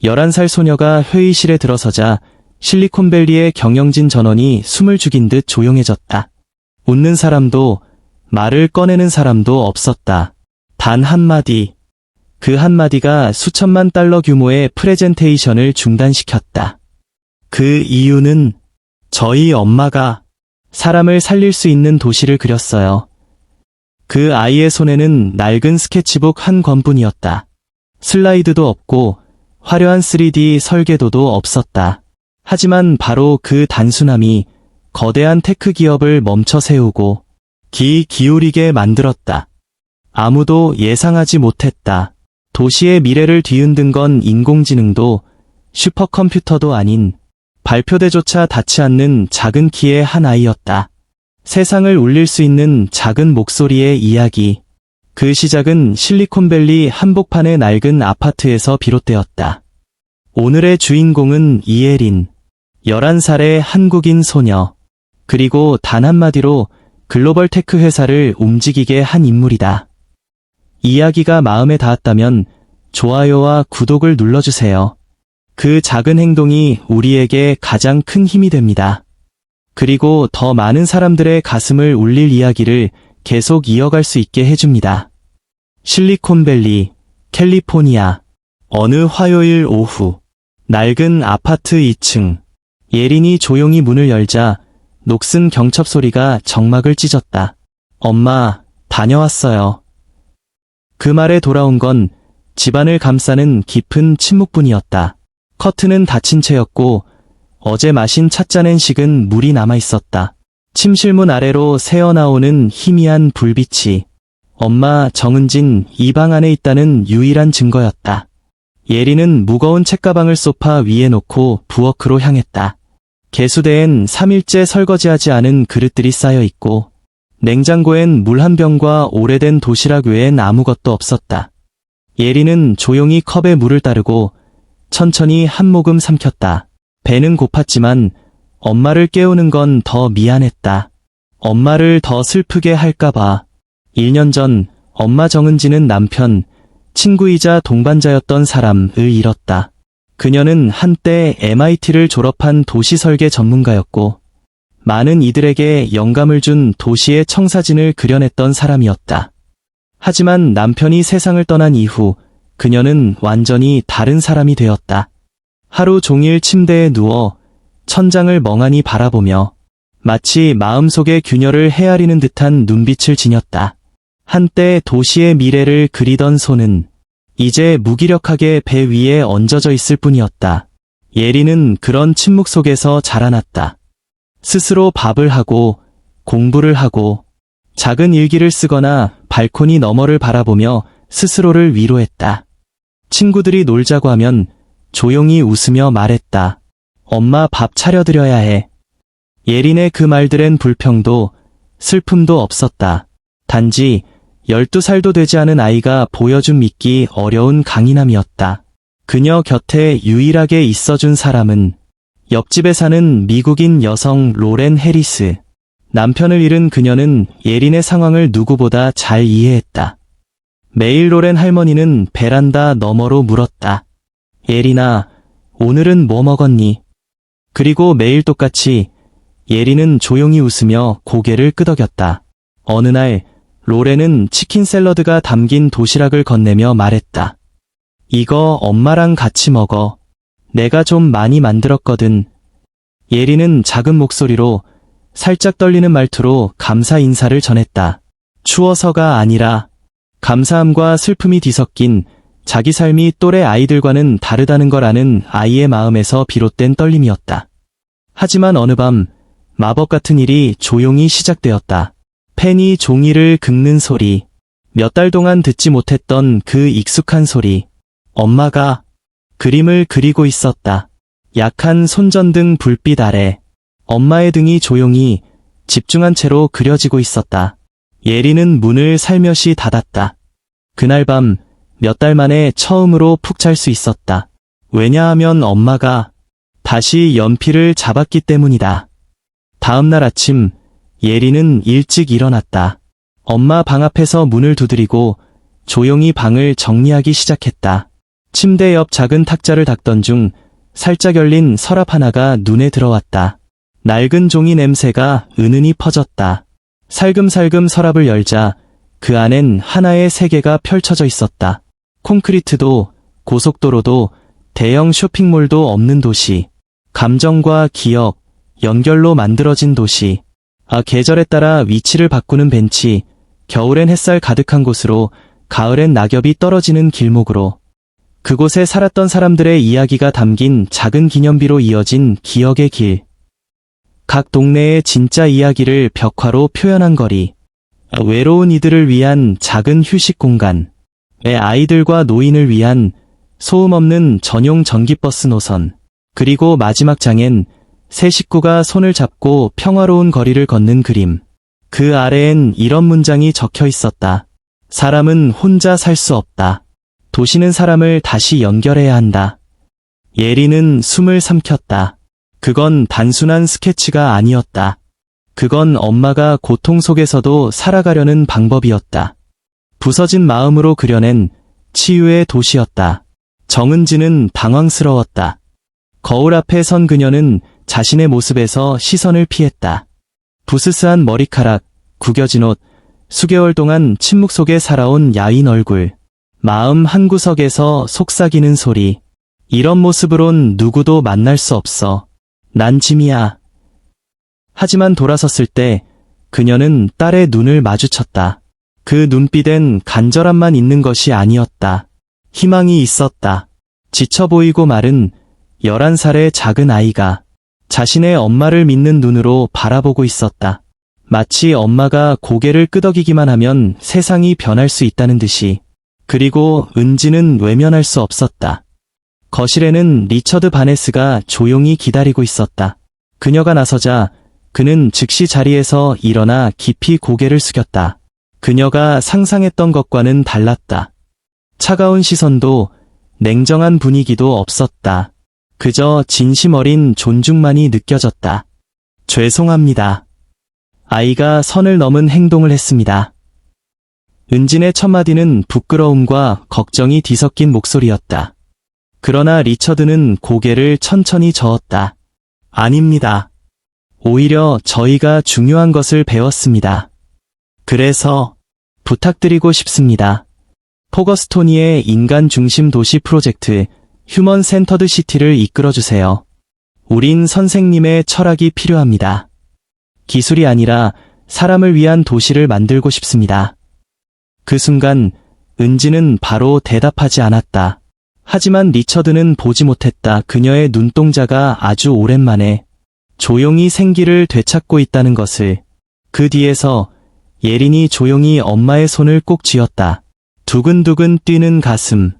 11살 소녀가 회의실에 들어서자 실리콘밸리의 경영진 전원이 숨을 죽인 듯 조용해졌다. 웃는 사람도 말을 꺼내는 사람도 없었다. 단 한마디. 그 한마디가 수천만 달러 규모의 프레젠테이션을 중단시켰다. 그 이유는 저희 엄마가 사람을 살릴 수 있는 도시를 그렸어요. 그 아이의 손에는 낡은 스케치북 한 권뿐이었다. 슬라이드도 없고 화려한 3D 설계도도 없었다. 하지만 바로 그 단순함이 거대한 테크 기업을 멈춰 세우고 귀 기울이게 만들었다. 아무도 예상하지 못했다. 도시의 미래를 뒤흔든 건 인공지능도 슈퍼컴퓨터도 아닌 발표대조차 닿지 않는 작은 키의 한 아이였다. 세상을 울릴 수 있는 작은 목소리의 이야기. 그 시작은 실리콘밸리 한복판의 낡은 아파트에서 비롯되었다. 오늘의 주인공은 이혜린, 11살의 한국인 소녀, 그리고 단 한마디로 글로벌 테크 회사를 움직이게 한 인물이다. 이야기가 마음에 닿았다면 좋아요와 구독을 눌러주세요. 그 작은 행동이 우리에게 가장 큰 힘이 됩니다. 그리고 더 많은 사람들의 가슴을 울릴 이야기를 계속 이어갈 수 있게 해줍니다. 실리콘밸리, 캘리포니아. 어느 화요일 오후, 낡은 아파트 2층. 예린이 조용히 문을 열자 녹슨 경첩 소리가 정막을 찢었다. 엄마, 다녀왔어요. 그 말에 돌아온 건 집안을 감싸는 깊은 침묵뿐이었다. 커튼은 닫힌 채였고 어제 마신 찻잔엔 식은 물이 남아있었다. 침실문 아래로 새어나오는 희미한 불빛이 엄마 정은진 이 방 안에 있다는 유일한 증거였다. 예린은 무거운 책가방을 소파 위에 놓고 부엌으로 향했다. 개수대엔 3일째 설거지하지 않은 그릇들이 쌓여있고 냉장고엔 물 한 병과 오래된 도시락 외엔 아무것도 없었다. 예린은 조용히 컵에 물을 따르고 천천히 한 모금 삼켰다. 배는 고팠지만 엄마를 깨우는 건 더 미안했다. 엄마를 더 슬프게 할까봐. 1년 전 엄마 정은지는 남편, 친구이자 동반자였던 사람을 잃었다. 그녀는 한때 MIT를 졸업한 도시설계 전문가였고 많은 이들에게 영감을 준 도시의 청사진을 그려냈던 사람이었다. 하지만 남편이 세상을 떠난 이후 그녀는 완전히 다른 사람이 되었다. 하루 종일 침대에 누워 천장을 멍하니 바라보며 마치 마음속의 균열을 헤아리는 듯한 눈빛을 지녔다. 한때 도시의 미래를 그리던 손은 이제 무기력하게 배 위에 얹어져 있을 뿐이었다. 예린은 그런 침묵 속에서 자라났다. 스스로 밥을 하고 공부를 하고 작은 일기를 쓰거나 발코니 너머를 바라보며 스스로를 위로했다. 친구들이 놀자고 하면 조용히 웃으며 말했다. 엄마 밥 차려드려야 해. 예린의 그 말들엔 불평도 슬픔도 없었다. 단지 12살도 되지 않은 아이가 보여준 믿기 어려운 강인함이었다. 그녀 곁에 유일하게 있어준 사람은 옆집에 사는 미국인 여성 로렌 해리스. 남편을 잃은 그녀는 예린의 상황을 누구보다 잘 이해했다. 매일 로렌 할머니는 베란다 너머로 물었다. 예린아, 오늘은 뭐 먹었니? 그리고 매일 똑같이 예린은 조용히 웃으며 고개를 끄덕였다. 어느 날 로렌은 치킨 샐러드가 담긴 도시락을 건네며 말했다. 이거 엄마랑 같이 먹어. 내가 좀 많이 만들었거든. 예린은 작은 목소리로 살짝 떨리는 말투로 감사 인사를 전했다. 추워서가 아니라 감사함과 슬픔이 뒤섞인 자기 삶이 또래 아이들과는 다르다는 걸 아는 아이의 마음에서 비롯된 떨림이었다. 하지만 어느 밤 마법 같은 일이 조용히 시작되었다. 펜이 종이를 긁는 소리, 몇 달 동안 듣지 못했던 그 익숙한 소리. 엄마가 그림을 그리고 있었다. 약한 손전등 불빛 아래 엄마의 등이 조용히 집중한 채로 그려지고 있었다. 예린은 문을 살며시 닫았다. 그날 밤 몇 달 만에 처음으로 푹 잘 수 있었다. 왜냐하면 엄마가 다시 연필을 잡았기 때문이다. 다음 날 아침 예린은 일찍 일어났다. 엄마 방 앞에서 문을 두드리고 조용히 방을 정리하기 시작했다. 침대 옆 작은 탁자를 닦던 중 살짝 열린 서랍 하나가 눈에 들어왔다. 낡은 종이 냄새가 은은히 퍼졌다. 살금살금 서랍을 열자 그 안엔 하나의 세계가 펼쳐져 있었다. 콘크리트도 고속도로도 대형 쇼핑몰도 없는 도시. 감정과 기억, 연결로 만들어진 도시. 계절에 따라 위치를 바꾸는 벤치, 겨울엔 햇살 가득한 곳으로, 가을엔 낙엽이 떨어지는 길목으로. 그곳에 살았던 사람들의 이야기가 담긴 작은 기념비로 이어진 기억의 길. 각 동네의 진짜 이야기를 벽화로 표현한 거리. 외로운 이들을 위한 작은 휴식 공간. 아이들과 노인을 위한 소음 없는 전용 전기버스 노선. 그리고 마지막 장엔 세 식구가 손을 잡고 평화로운 거리를 걷는 그림. 그 아래엔 이런 문장이 적혀 있었다. 사람은 혼자 살 수 없다. 도시는 사람을 다시 연결해야 한다. 예리는 숨을 삼켰다. 그건 단순한 스케치가 아니었다. 그건 엄마가 고통 속에서도 살아가려는 방법이었다. 부서진 마음으로 그려낸 치유의 도시였다. 정은지는 당황스러웠다. 거울 앞에 선 그녀는 자신의 모습에서 시선을 피했다. 부스스한 머리카락, 구겨진 옷, 수개월 동안 침묵 속에 살아온 야윈 얼굴, 마음 한구석에서 속삭이는 소리. 이런 모습으론 누구도 만날 수 없어. 난 짐이야. 하지만 돌아섰을 때 그녀는 딸의 눈을 마주쳤다. 그 눈빛엔 간절함만 있는 것이 아니었다. 희망이 있었다. 지쳐 보이고 마른 11살의 작은 아이가 자신의 엄마를 믿는 눈으로 바라보고 있었다. 마치 엄마가 고개를 끄덕이기만 하면 세상이 변할 수 있다는 듯이. 그리고 은지는 외면할 수 없었다. 거실에는 리처드 바네스가 조용히 기다리고 있었다. 그녀가 나서자 그는 즉시 자리에서 일어나 깊이 고개를 숙였다. 그녀가 상상했던 것과는 달랐다. 차가운 시선도 냉정한 분위기도 없었다. 그저 진심 어린 존중만이 느껴졌다. 죄송합니다. 아이가 선을 넘은 행동을 했습니다. 은진의 첫 마디는 부끄러움과 걱정이 뒤섞인 목소리였다. 그러나 리처드는 고개를 천천히 저었다. 아닙니다. 오히려 저희가 중요한 것을 배웠습니다. 그래서 부탁드리고 싶습니다. 포거스토니의 인간 중심 도시 프로젝트 휴먼 센터드 시티를 이끌어주세요. 우린 선생님의 철학이 필요합니다. 기술이 아니라 사람을 위한 도시를 만들고 싶습니다. 그 순간 은지는 바로 대답하지 않았다. 하지만 리처드는 보지 못했다. 그녀의 눈동자가 아주 오랜만에 조용히 생기를 되찾고 있다는 것을. 그 뒤에서 예린이 조용히 엄마의 손을 꼭 쥐었다. 두근두근 뛰는 가슴.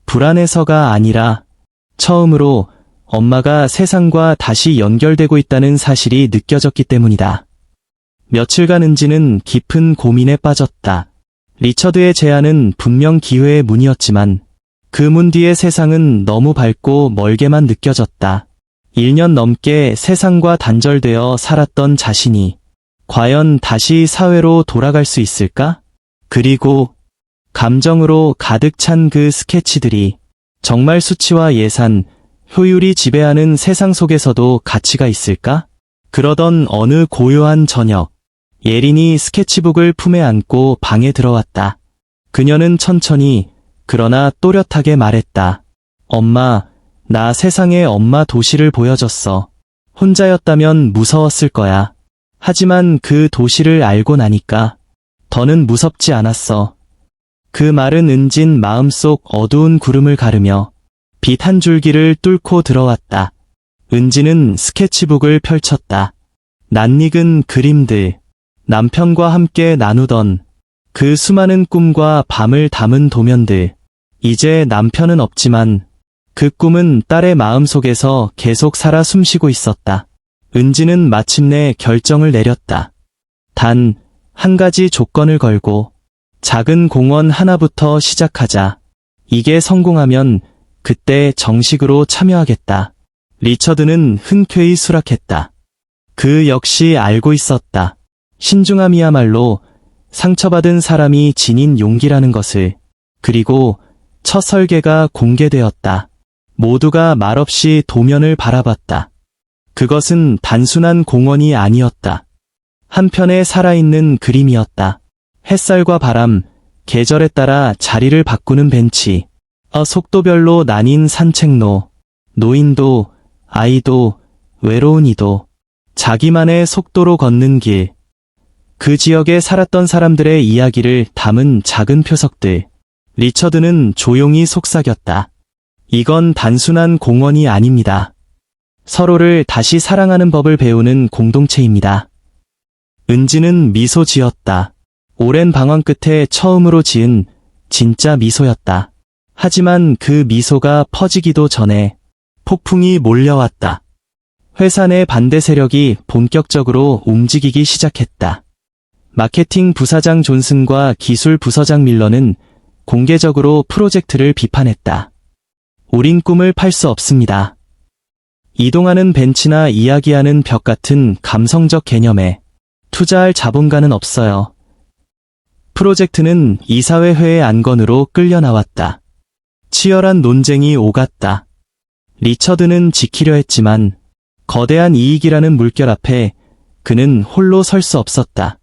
불안해서가 아니라 처음으로 엄마가 세상과 다시 연결되고 있다는 사실이 느껴졌기 때문이다. 며칠간 은지는 깊은 고민에 빠졌다. 리처드의 제안은 분명 기회의 문이었지만 그 문 뒤의 세상은 너무 밝고 멀게만 느껴졌다. 1년 넘게 세상과 단절되어 살았던 자신이 과연 다시 사회로 돌아갈 수 있을까? 그리고 감정으로 가득 찬 그 스케치들이 정말 수치와 예산, 효율이 지배하는 세상 속에서도 가치가 있을까? 그러던 어느 고요한 저녁, 예린이 스케치북을 품에 안고 방에 들어왔다. 그녀는 천천히 그러나 또렷하게 말했다. 엄마, 나 세상에 엄마 도시를 보여줬어. 혼자였다면 무서웠을 거야. 하지만 그 도시를 알고 나니까 더는 무섭지 않았어. 그 말은 은진 마음속 어두운 구름을 가르며 빛 한 줄기를 뚫고 들어왔다. 은진은 스케치북을 펼쳤다. 낯익은 그림들, 남편과 함께 나누던 그 수많은 꿈과 밤을 담은 도면들. 이제 남편은 없지만 그 꿈은 딸의 마음속에서 계속 살아 숨쉬고 있었다. 은지는 마침내 결정을 내렸다. 단 한 가지 조건을 걸고 작은 공원 하나부터 시작하자. 이게 성공하면 그때 정식으로 참여하겠다. 리처드는 흔쾌히 수락했다. 그 역시 알고 있었다. 신중함이야말로 상처받은 사람이 지닌 용기라는 것을. 그리고 첫 설계가 공개되었다. 모두가 말없이 도면을 바라봤다. 그것은 단순한 공원이 아니었다. 한편의 살아있는 그림이었다. 햇살과 바람, 계절에 따라 자리를 바꾸는 벤치, 속도별로 나뉜 산책로, 노인도, 아이도, 외로운 이도, 자기만의 속도로 걷는 길, 그 지역에 살았던 사람들의 이야기를 담은 작은 표석들. 리처드는 조용히 속삭였다. 이건 단순한 공원이 아닙니다. 서로를 다시 사랑하는 법을 배우는 공동체입니다. 은지는 미소 지었다. 오랜 방황 끝에 처음으로 지은 진짜 미소였다. 하지만 그 미소가 퍼지기도 전에 폭풍이 몰려왔다. 회사 내 반대 세력이 본격적으로 움직이기 시작했다. 마케팅 부사장 존슨과 기술 부서장 밀러는 공개적으로 프로젝트를 비판했다. 우린 꿈을 팔 수 없습니다. 이동하는 벤치나 이야기하는 벽 같은 감성적 개념에 투자할 자본가는 없어요. 프로젝트는 이사회회의 안건으로 끌려 나왔다. 치열한 논쟁이 오갔다. 리처드는 지키려 했지만 거대한 이익이라는 물결 앞에 그는 홀로 설 수 없었다.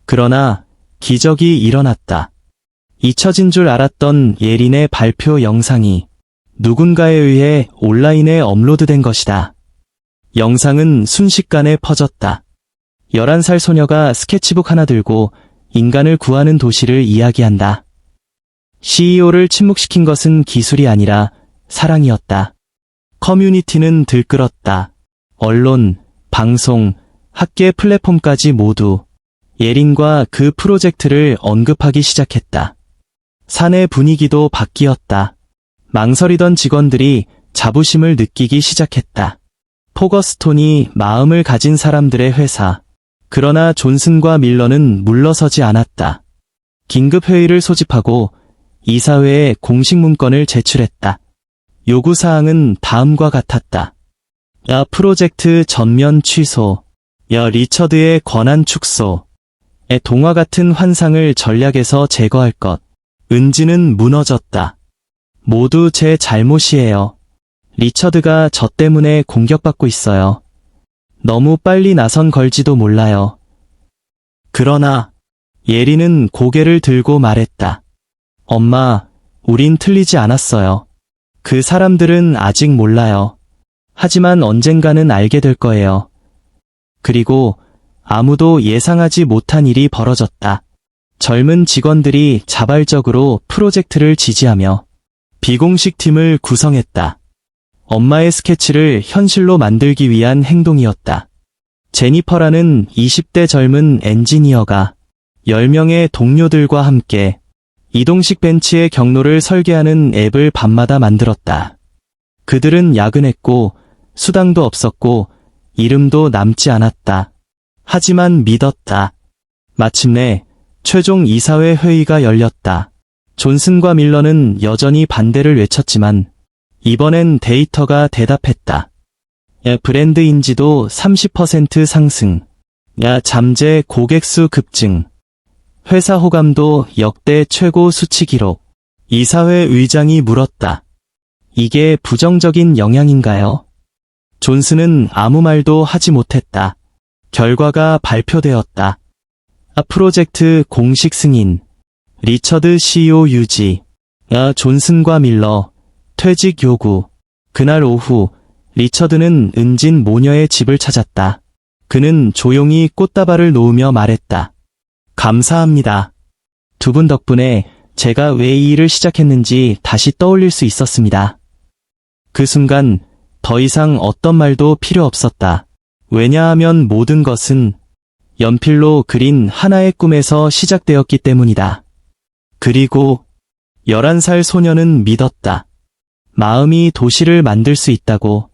그러나 기적이 일어났다. 잊혀진 줄 알았던 예린의 발표 영상이 누군가에 의해 온라인에 업로드된 것이다. 영상은 순식간에 퍼졌다. 11살 소녀가 스케치북 하나 들고 인간을 구하는 도시를 이야기한다. CEO를 침묵시킨 것은 기술이 아니라 사랑이었다. 커뮤니티는 들끓었다. 언론, 방송, 학계 플랫폼까지 모두 예린과 그 프로젝트를 언급하기 시작했다. 사내 분위기도 바뀌었다. 망설이던 직원들이 자부심을 느끼기 시작했다. 포거스톤이 마음을 가진 사람들의 회사. 그러나 존슨과 밀러는 물러서지 않았다. 긴급회의를 소집하고 이사회에 공식 문건을 제출했다. 요구사항은 다음과 같았다. 프로젝트 전면 취소. 리처드의 권한 축소. 동화 같은 환상을 전략에서 제거할 것. 은지는 무너졌다. 모두 제 잘못이에요. 리처드가 저 때문에 공격받고 있어요. 너무 빨리 나선 걸지도 몰라요. 그러나 예린은 고개를 들고 말했다. 엄마, 우린 틀리지 않았어요. 그 사람들은 아직 몰라요. 하지만 언젠가는 알게 될 거예요. 그리고 아무도 예상하지 못한 일이 벌어졌다. 젊은 직원들이 자발적으로 프로젝트를 지지하며 비공식 팀을 구성했다. 엄마의 스케치를 현실로 만들기 위한 행동이었다. 제니퍼라는 20대 젊은 엔지니어가 10명의 동료들과 함께 이동식 벤치의 경로를 설계하는 앱을 밤마다 만들었다. 그들은 야근했고 수당도 없었고 이름도 남지 않았다. 하지만 믿었다. 마침내 최종 이사회 회의가 열렸다. 존슨과 밀러는 여전히 반대를 외쳤지만 이번엔 데이터가 대답했다. 브랜드 인지도 30% 상승. 잠재 고객수 급증. 회사 호감도 역대 최고 수치 기록. 이사회 의장이 물었다. 이게 부정적인 영향인가요? 존슨은 아무 말도 하지 못했다. 결과가 발표되었다. 프로젝트 공식 승인. 리처드 CEO 유지. 존슨과 밀러. 퇴직 요구. 그날 오후 리처드는 은진 모녀의 집을 찾았다. 그는 조용히 꽃다발을 놓으며 말했다. 감사합니다. 두 분 덕분에 제가 왜 이 일을 시작했는지 다시 떠올릴 수 있었습니다. 그 순간 더 이상 어떤 말도 필요 없었다. 왜냐하면 모든 것은 연필로 그린 하나의 꿈에서 시작되었기 때문이다. 그리고 11살 소녀는 믿었다. 마음이 도시를 만들 수 있다고.